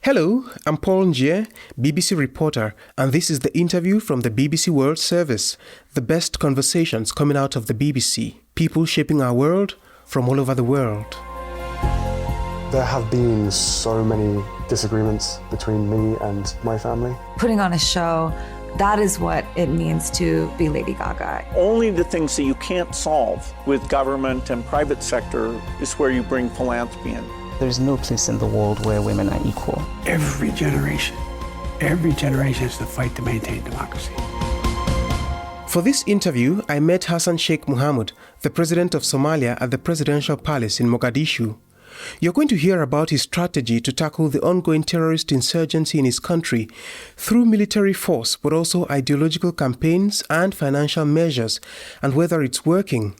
Hello, I'm Paul Njie, BBC reporter, and this is the interview from the BBC World Service, the best conversations coming out of the BBC, people shaping our world from all over the world. There have been so many disagreements between me and my family. Putting on a show, that is what it means to be Lady Gaga. Only the things that you can't solve with government and private sector is where you bring philanthropy in. There's no place in the world where women are equal. Every generation has to fight to maintain democracy. For this interview, I met Hassan Sheikh Mohamud, the president of Somalia, at the presidential palace in Mogadishu. You're going to hear about his strategy to tackle the ongoing terrorist insurgency in his country through military force, but also ideological campaigns and financial measures, and whether it's working.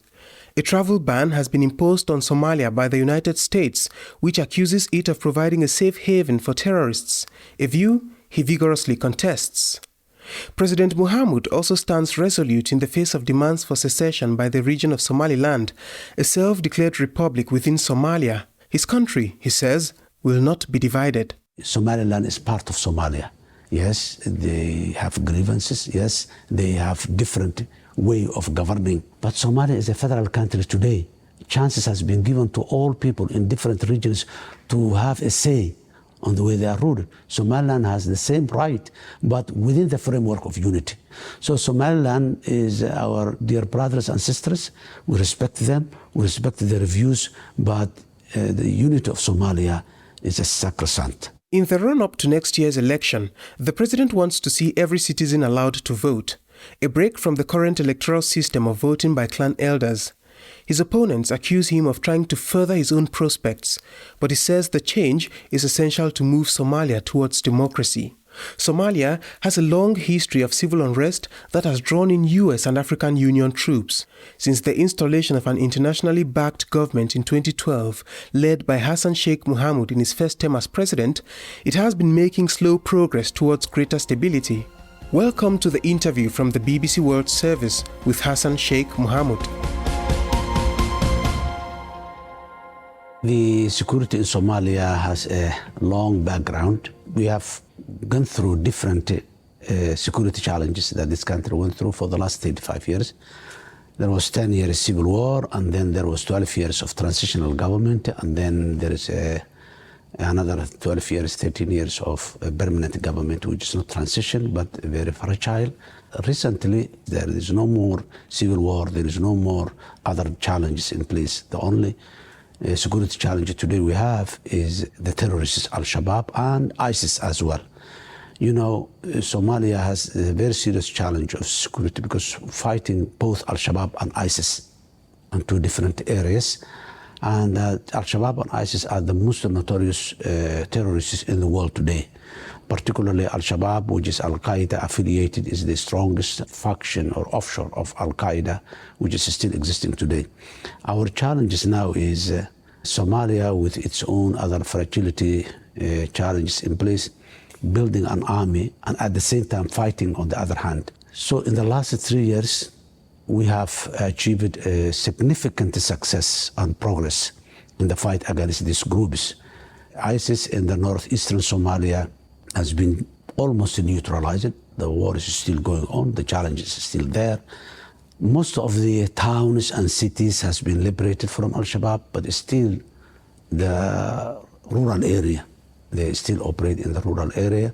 A travel ban has been imposed on Somalia by the United States, which accuses it of providing a safe haven for terrorists, a view he vigorously contests. President Mohamud also stands resolute in the face of demands for secession by the region of Somaliland, a self-declared republic within Somalia. His country, he says, will not be divided. Somaliland is part of Somalia. Yes, they have grievances. Yes, they have different way of governing. But Somalia is a federal country today. Chances has been given to all people in different regions to have a say on the way they are ruled. Somaliland has the same right, but within the framework of unity. So Somaliland is our dear brothers and sisters. We respect them, we respect their views, but the unity of Somalia is a sacrosanct. In the run-up to next year's election, the president wants to see every citizen allowed to vote, a break from the current electoral system of voting by clan elders. His opponents accuse him of trying to further his own prospects, but he says the change is essential to move Somalia towards democracy. Somalia has a long history of civil unrest that has drawn in US and African Union troops. Since the installation of an internationally backed government in 2012, led by Hassan Sheikh Mohamud in his first term as president, it has been making slow progress towards greater stability. Welcome to the interview from the BBC World Service with Hassan Sheikh Mohamud. The security in Somalia has a long background. We have gone through different security challenges that this country went through for the last 35 years. There was 10 years civil war, and then there was 12 years of transitional government, and then there is another 12 years, 13 years of a permanent government, which is not transition, but very fragile. Recently, there is no more civil war, there is no more other challenges in place. The only security challenge today we have is the terrorists, Al-Shabaab and ISIS as well. You know, Somalia has a very serious challenge of security because fighting both Al-Shabaab and ISIS in two different areas. And Al-Shabaab and ISIS are the most notorious terrorists in the world today. Particularly Al-Shabaab, which is Al-Qaeda affiliated, is the strongest faction or offshore of Al-Qaeda, which is still existing today. Our challenge now is Somalia, with its own other fragility challenges in place, building an army and at the same time fighting on the other hand. So in the last 3 years, we have achieved a significant success and progress in the fight against these groups. ISIS in the northeastern Somalia has been almost neutralized. The war is still going on, the challenge is still there. Most of the towns and cities has been liberated from Al-Shabaab, but still the rural area, they still operate in the rural area.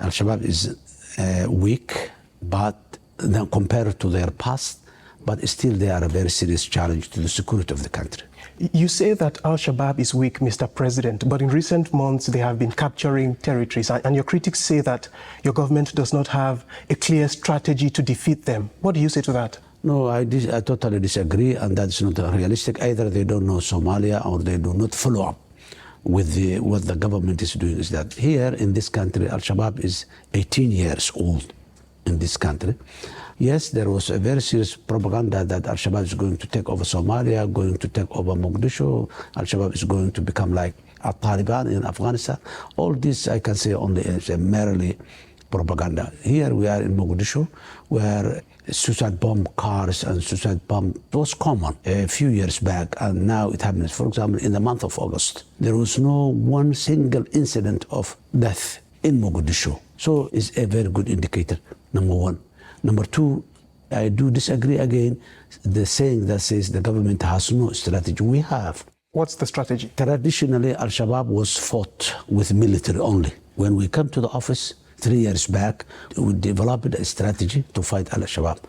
Al-Shabaab is weak, but then compared to their past, but still they are a very serious challenge to the security of the country. You say that Al-Shabaab is weak, Mr. President, but in recent months they have been capturing territories, and your critics say that your government does not have a clear strategy to defeat them. What do you say to that? No, I totally disagree, and that's not realistic. Either they don't know Somalia or they do not follow up with what the government is doing. Is that here in this country, Al-Shabaab is 18 years old in this country. Yes, there was a very serious propaganda that Al-Shabaab is going to take over Somalia, going to take over Mogadishu. Al-Shabaab is going to become like a Taliban in Afghanistan. All this I can say only is a merely propaganda. Here we are in Mogadishu, where suicide bomb cars and suicide bomb. It was common a few years back, and now it happens. For example, in the month of August, there was no one single incident of death in Mogadishu. So it's a very good indicator, number one. Number two, I do disagree again, the saying that says the government has no strategy. We have. What's the strategy? Traditionally, Al-Shabaab was fought with military only. When we come to the office 3 years back, we developed a strategy to fight Al-Shabaab.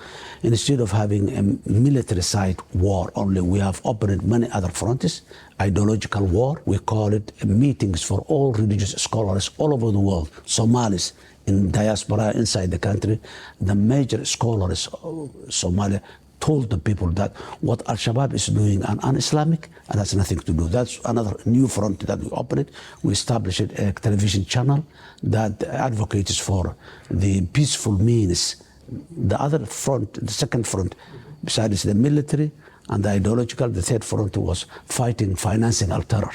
Instead of having a military side war only, we have opened many other fronts. Ideological war, we call it meetings for all religious scholars all over the world, Somalis in diaspora inside the country. The major scholars of Somalia told the people that what Al-Shabaab is doing are un-Islamic and has nothing to do. That's another new front that we opened. We established a television channel that advocates for the peaceful means. The other front, the second front, besides the military and the ideological, the third front was fighting financing al-terror.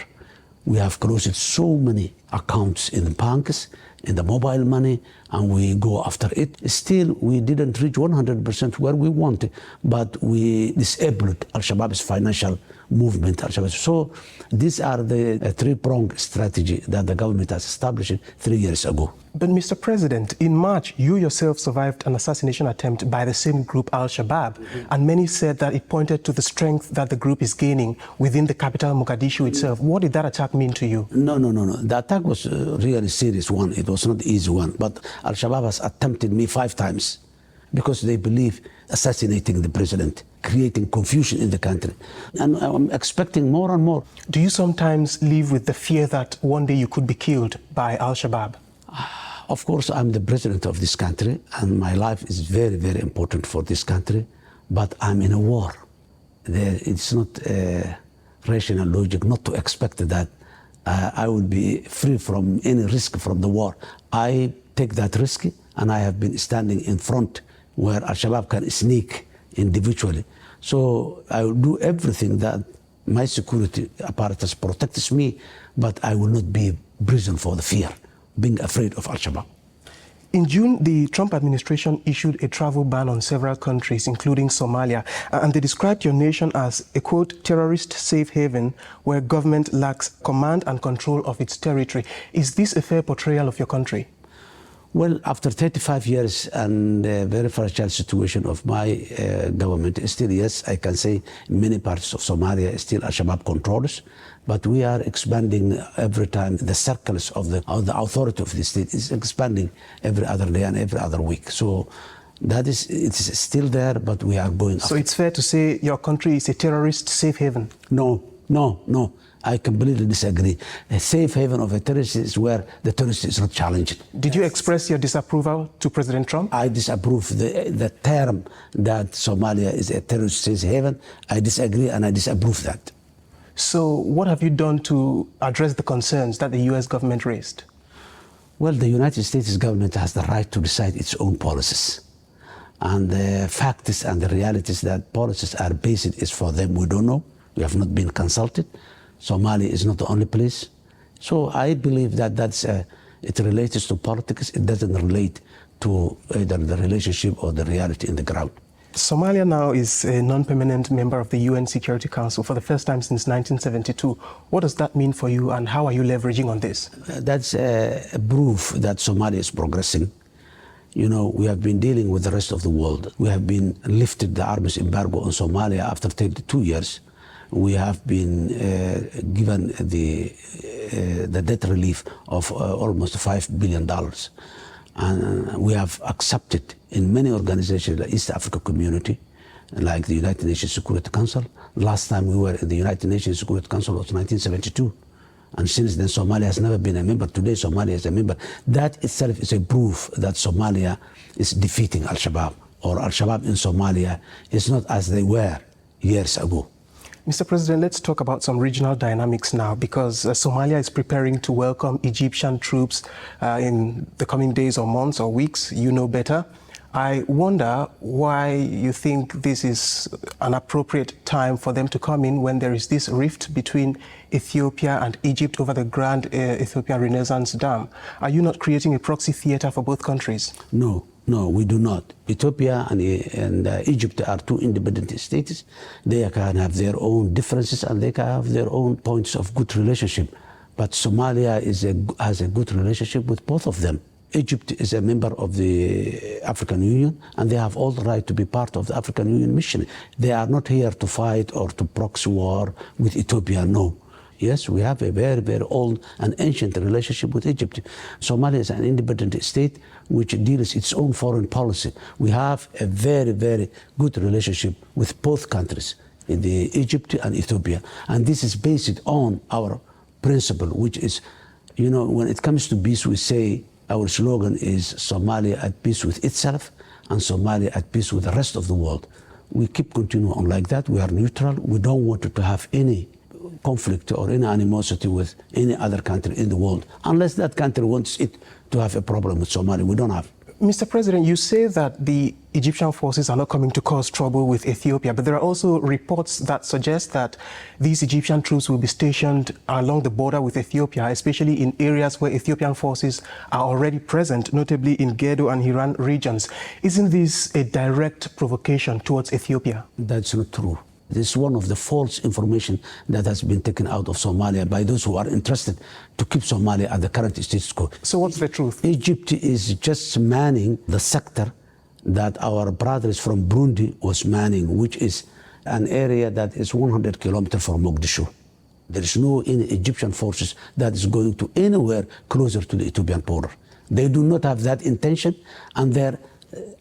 We have closed so many accounts in the banks, in the mobile money, and we go after it. Still, we didn't reach 100% where we wanted, but we disabled Al-Shabaab's financial movement. So these are the three-pronged strategy that the government has established 3 years ago. But Mr. President, in March, you yourself survived an assassination attempt by the same group, Al-Shabaab, and many said that it pointed to the strength that the group is gaining within the capital, Mogadishu itself. What did that attack mean to you? No. The attack was a really serious one. It was not an easy one. But Al-Shabaab has attempted me 5 times because they believe assassinating the president, creating confusion in the country. And I'm expecting more and more. Do you sometimes live with the fear that one day you could be killed by Al-Shabaab? Of course, I'm the president of this country, and my life is very, very important for this country, but I'm in a war. It's not rational logic not to expect that I will be free from any risk from the war. I take that risk, and I have been standing in front where Al-Shabaab can sneak individually. So I will do everything that my security apparatus protects me, but I will not be prison for the fear, being afraid of Al-Shabaab. In June, the Trump administration issued a travel ban on several countries, including Somalia, and they described your nation as a, quote, terrorist safe haven where government lacks command and control of its territory. Is this a fair portrayal of your country? Well, after 35 years and a very fragile situation of my government, still, yes, I can say many parts of Somalia still Al-Shabaab controls, but we are expanding every time. The circles of the authority of the state is expanding every other day and every other week. So that is, it's still there, but we are going So it's fair to say your country is a terrorist safe haven? No. I completely disagree. A safe haven of a terrorist is where the terrorist is not challenged. Did you express your disapproval to President Trump? I disapprove the term that Somalia is a terrorist safe haven. I disagree and I disapprove that. So what have you done to address the concerns that the U.S. government raised? Well, the United States government has the right to decide its own policies. And the facts and the realities that policies are based is for them. We don't know. We have not been consulted. Somalia is not the only place. So I believe that it relates to politics. It doesn't relate to either the relationship or the reality in the ground. Somalia now is a non-permanent member of the UN Security Council for the first time since 1972. What does that mean for you, and how are you leveraging on this? That's a proof that Somalia is progressing. You know, we have been dealing with the rest of the world. We have been lifted the arms embargo on Somalia after 32 years. We have been given the debt relief of almost $5 billion. And we have accepted in many organizations, the East Africa community, like the United Nations Security Council. Last time we were in the United Nations Security Council was 1972. And since then, Somalia has never been a member. Today, Somalia is a member. That itself is a proof that Somalia is defeating Al-Shabaab, or Al-Shabaab in Somalia is not as they were years ago. Mr. President, let's talk about some regional dynamics now, because Somalia is preparing to welcome Egyptian troops in the coming days or months or weeks. You know better. I wonder why you think this is an appropriate time for them to come in when there is this rift between Ethiopia and Egypt over the Grand Ethiopian Renaissance Dam. Are you not creating a proxy theater for both countries? No, No, we do not. Ethiopia and Egypt are two independent states. They can have their own differences and they can have their own points of good relationship. But Somalia has a good relationship with both of them. Egypt is a member of the African Union and they have all the right to be part of the African Union mission. They are not here to fight or to proxy war with Ethiopia, no. Yes, we have a very, very old and ancient relationship with Egypt. Somalia is an independent state which deals its own foreign policy. We have a very, very good relationship with both countries, Egypt and Ethiopia. And this is based on our principle, which is, you know, when it comes to peace, we say our slogan is Somalia at peace with itself and Somalia at peace with the rest of the world. We keep continuing on like that. We are neutral. We don't want to have any conflict or any animosity with any other country in the world, unless that country wants it to have a problem with Somalia. We don't have. Mr. President, you say that the Egyptian forces are not coming to cause trouble with Ethiopia, but there are also reports that suggest that these Egyptian troops will be stationed along the border with Ethiopia, especially in areas where Ethiopian forces are already present, notably in Gedo and Hiran regions. Isn't this a direct provocation towards Ethiopia? That's not true. This is one of the false information that has been taken out of Somalia by those who are interested to keep Somalia at the current status quo. So what's the truth? Egypt is just manning the sector that our brothers from Burundi was manning, which is an area that is 100 kilometers from Mogadishu. There is no any Egyptian forces that is going to anywhere closer to the Ethiopian border. They do not have that intention, and their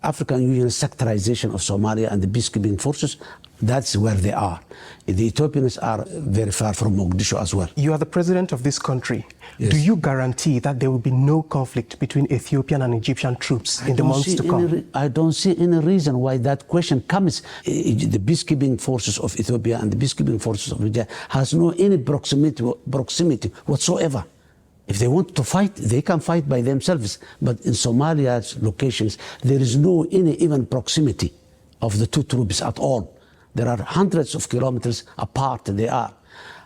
African Union sectorization of Somalia and the peacekeeping forces, that's where they are. The Ethiopians are very far from Mogadishu as well. You are the president of this country. Yes. Do you guarantee that there will be no conflict between Ethiopian and Egyptian troops in the months to come? I don't see any reason why that question comes. The peacekeeping forces of Ethiopia and the peacekeeping forces of Nigeria has no any proximity whatsoever. If they want to fight, they can fight by themselves. But in Somalia's locations, there is no any even proximity of the two troops at all. There are hundreds of kilometers apart they are.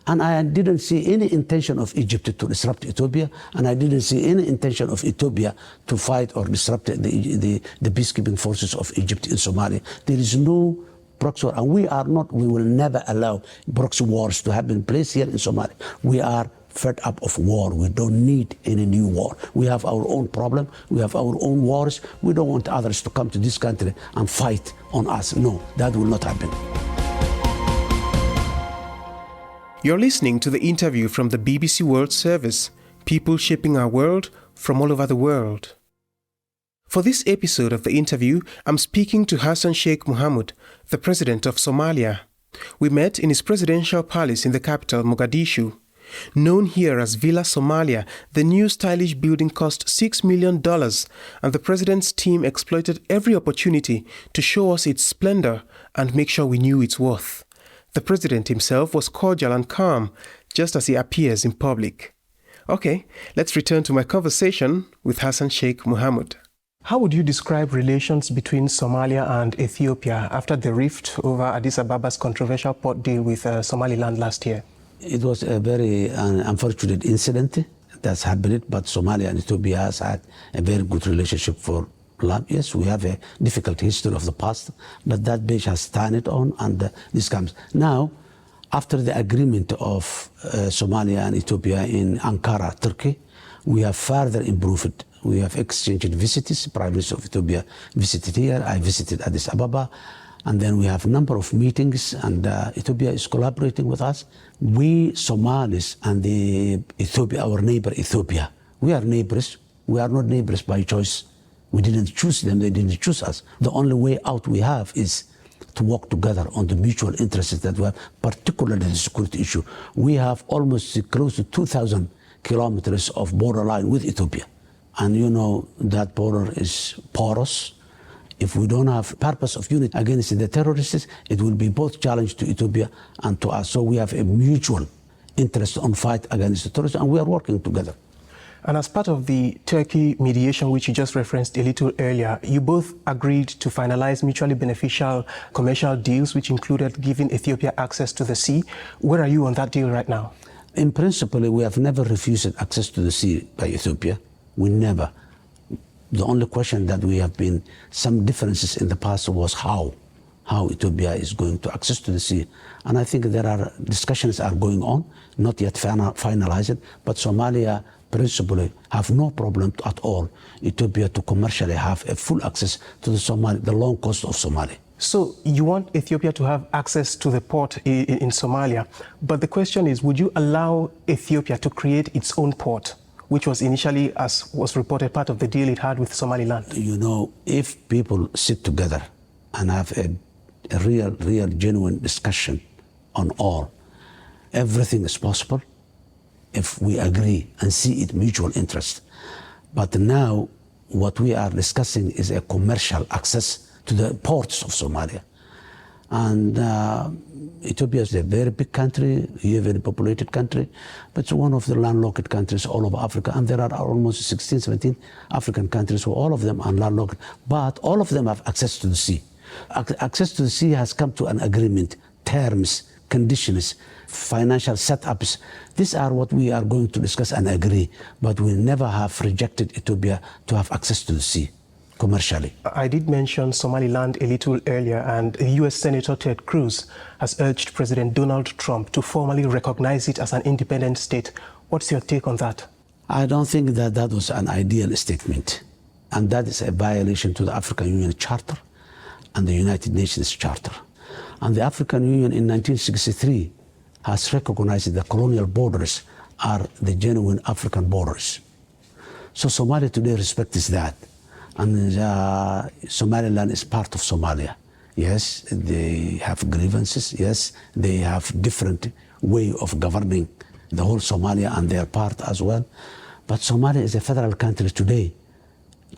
And I didn't see any intention of Egypt to disrupt Ethiopia, and I didn't see any intention of Ethiopia to fight or disrupt the peacekeeping forces of Egypt in Somalia. There is no proxy war, and we will never allow proxy wars to happen place here in Somalia. We are fed up of war. We don't need any new war. We have our own problem. We have our own wars. We don't want others to come to this country and fight on us. No, that will not happen. You're listening to the interview from the BBC World Service, people shaping our world from all over the world. For this episode of the interview, I'm speaking to Hassan Sheikh Mohamud, the president of Somalia. We met in his presidential palace in the capital, Mogadishu. Known here as Villa Somalia, the new stylish building cost $6 million, and the president's team exploited every opportunity to show us its splendor and make sure we knew its worth. The president himself was cordial and calm, just as he appears in public. Okay, let's return to my conversation with Hassan Sheikh Mohamud. How would you describe relations between Somalia and Ethiopia after the rift over Addis Ababa's controversial port deal with Somaliland last year? It was a very unfortunate incident that's happened, but Somalia and Ethiopia has had a very good relationship for long. Yes, we have a difficult history of the past, but that bridge has turned on, and this comes. Now, after the agreement of Somalia and Ethiopia in Ankara, Turkey, we have further improved it. We have exchanged visits. Prime Minister of Ethiopia visited here. I visited Addis Ababa. And then we have a number of meetings, and Ethiopia is collaborating with us. We Somalis and Ethiopia, our neighbor Ethiopia, we are neighbors. We are not neighbors by choice. We didn't choose them, they didn't choose us. The only way out we have is to work together on the mutual interests that we have, particularly the security issue. We have almost close to 2,000 kilometers of borderline with Ethiopia. And you know that border is porous. If we don't have purpose of unity against the terrorists, it will be both challenge to Ethiopia and to us. So we have a mutual interest on fight against the terrorists, and we are working together. And as part of the Turkey mediation, which you just referenced a little earlier, you both agreed to finalize mutually beneficial commercial deals, which included giving Ethiopia access to the sea. Where are you on that deal right now? In principle, we have never refused access to the sea by Ethiopia. We never. The only question that we have been some differences in the past was how Ethiopia is going to access to the sea. And I think there are discussions are going on, not yet finalized, but Somalia principally have no problem at all Ethiopia to commercially have a full access to the long coast of Somalia. So you want Ethiopia to have access to the port in Somalia, but the question is, would you allow Ethiopia to create its own port, which was initially, as was reported, part of the deal it had with Somaliland? You know, if people sit together and have a real, genuine discussion on all, everything is possible if we agree and see it mutual interest. But now what we are discussing is a commercial access to the ports of Somalia. And Ethiopia is a very big country, a very populated country, but it's one of the landlocked countries all over Africa. And there are almost 16, 17 African countries, who all of them are landlocked, but all of them have access to the sea. Access to the sea has come to an agreement, terms, conditions, financial setups. These are what we are going to discuss and agree, but we never have rejected Ethiopia to have access to the sea commercially. I did mention Somaliland a little earlier, and US Senator Ted Cruz has urged President Donald Trump to formally recognize it as an independent state. What's your take on that? I don't think that that was an ideal statement, and that is a violation to the African Union Charter and the United Nations Charter. And the African Union in 1963 has recognized that colonial borders are the genuine African borders. So Somalia today respects that. And Somaliland is part of Somalia. Yes, they have grievances. Yes, they have different way of governing the whole Somalia and their part as well. But Somalia is a federal country today.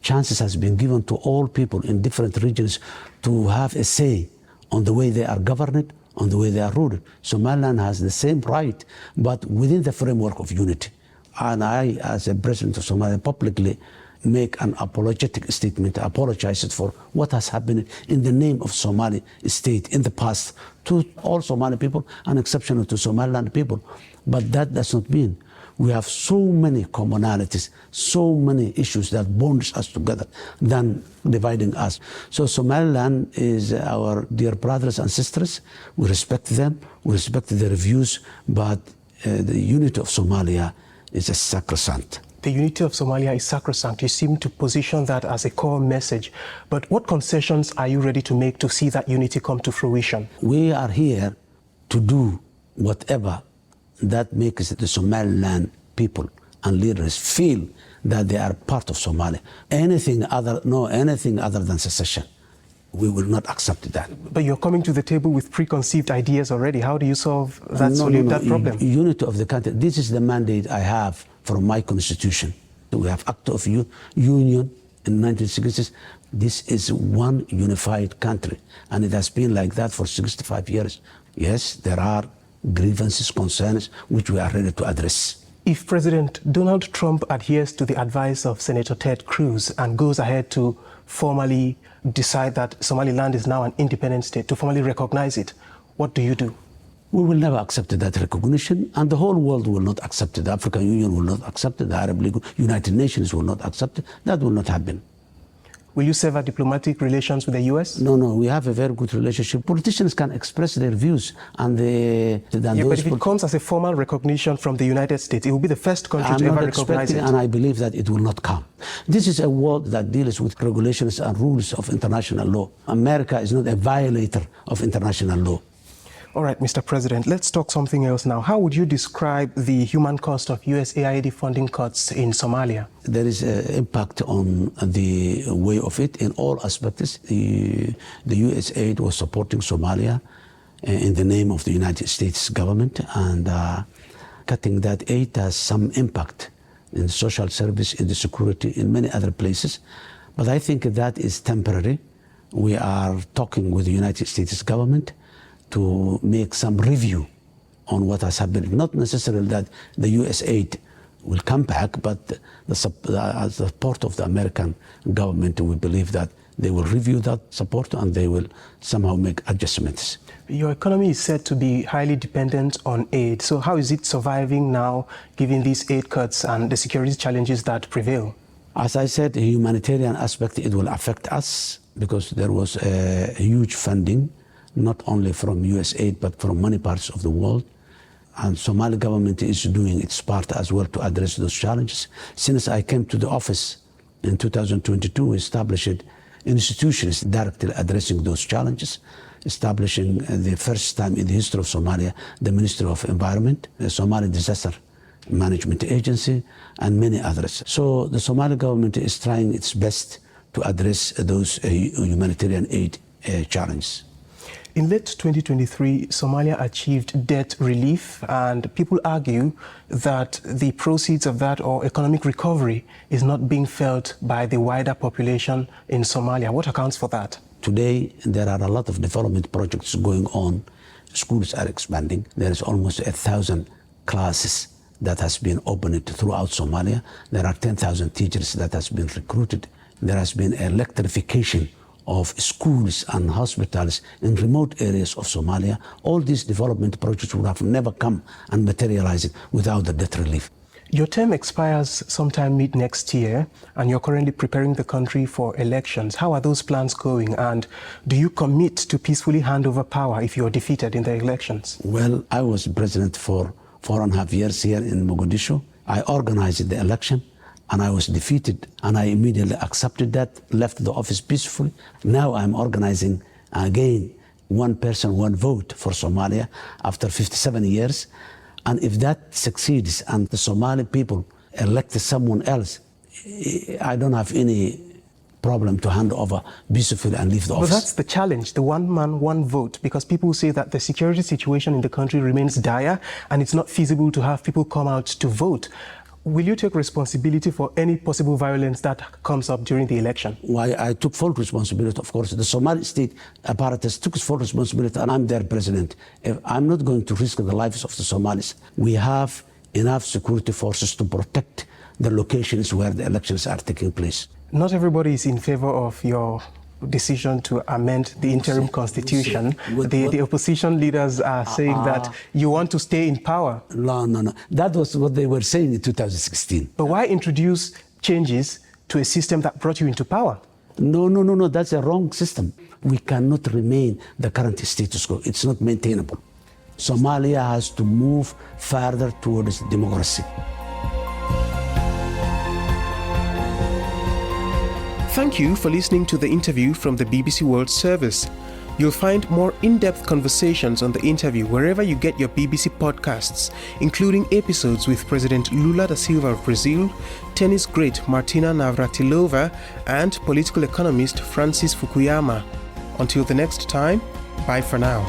Chances has been given to all people in different regions to have a say on the way they are governed, on the way they are ruled. Somaliland has the same right, but within the framework of unity. And I, as a president of Somalia, publicly make an apologetic statement, apologize for what has happened in the name of Somali state in the past to all Somali people, and exceptional to Somaliland people. But that does not mean we have so many commonalities, so many issues that bonds us together than dividing us. So Somaliland is our dear brothers and sisters. We respect them, we respect their views, but the unity of Somalia is a sacrosanct. The unity of Somalia is sacrosanct. You seem to position that as a core message. But what concessions are you ready to make to see that unity come to fruition? We are here to do whatever that makes the Somaliland people and leaders feel that they are part of Somalia. Anything other than secession, we will not accept that. But you're coming to the table with preconceived ideas already. How do you solve that, that problem? Unity of the country. This is the mandate I have from my constitution. We have Act of Union in 1960s. This is one unified country, and it has been like that for 65 years. Yes, there are grievances, concerns, which we are ready to address. If President Donald Trump adheres to the advice of Senator Ted Cruz and goes ahead to formally decide that Somaliland is now an independent state, to formally recognize it, what do you do? We will never accept that recognition, and the whole world will not accept it. The African Union will not accept it. The Arab League, United Nations will not accept it. That will not happen. Will you sever diplomatic relations with the U.S.? No, we have a very good relationship. Politicians can express their views, and but if it comes as a formal recognition from the United States, it will be the first country to ever recognize it. And I believe that it will not come. This is a world that deals with regulations and rules of international law. America is not a violator of international law. All right, Mr. President, let's talk something else now. How would you describe the human cost of USAID funding cuts in Somalia? There is an impact on the way of it in all aspects. The USAID was supporting Somalia in the name of the United States government, and cutting that aid has some impact in the social service, in the security, in many other places. But I think that is temporary. We are talking with the United States government to make some review on what has happened. Not necessarily that the US aid will come back, but the support of the American government, we believe that they will review that support and they will somehow make adjustments. Your economy is said to be highly dependent on aid. So how is it surviving now, given these aid cuts and the security challenges that prevail? As I said, the humanitarian aspect, it will affect us because there was a huge funding, not only from USAID, but from many parts of the world. And Somali government is doing its part as well to address those challenges. Since I came to the office in 2022, we established institutions directly addressing those challenges, establishing the first time in the history of Somalia, the Ministry of Environment, the Somali Disaster Management Agency, and many others. So the Somali government is trying its best to address those humanitarian aid challenges. In late 2023, Somalia achieved debt relief, and people argue that the proceeds of that or economic recovery is not being felt by the wider population in Somalia. What accounts for that? Today, there are a lot of development projects going on. Schools are expanding. There is almost 1,000 classes that has been opened throughout Somalia. There are 10,000 teachers that has been recruited. There has been electrification of schools and hospitals in remote areas of Somalia. All these development projects would have never come and materialized without the debt relief. Your term expires sometime mid next year, and you're currently preparing the country for elections. How are those plans going, and do you commit to peacefully hand over power if you're defeated in the elections? Well, I was president for 4.5 years here in Mogadishu. I organized the election, and I was defeated, and I immediately accepted that, left the office peacefully. Now I'm organizing again, one person, one vote for Somalia after 57 years. And if that succeeds and the Somali people elect someone else, I don't have any problem to hand over peacefully and leave the office. But that's the challenge, the one man, one vote, because people say that the security situation in the country remains dire and it's not feasible to have people come out to vote. Will you take responsibility for any possible violence that comes up during the election? Why, I took full responsibility, of course. The Somali state apparatus took full responsibility, and I'm their president. I'm not going to risk the lives of the Somalis. We have enough security forces to protect the locations where the elections are taking place. Not everybody is in favor of your decision to amend the interim constitution. The opposition leaders are saying that you want to stay in power. No. That was what they were saying in 2016. But why introduce changes to a system that brought you into power? No. That's a wrong system. We cannot remain the current status quo. It's not maintainable. Somalia has to move further towards democracy. Thank you for listening to the interview from the BBC World Service. You'll find more in-depth conversations on the interview wherever you get your BBC podcasts, including episodes with President Lula da Silva of Brazil, tennis great Martina Navratilova, and political economist Francis Fukuyama. Until the next time, bye for now.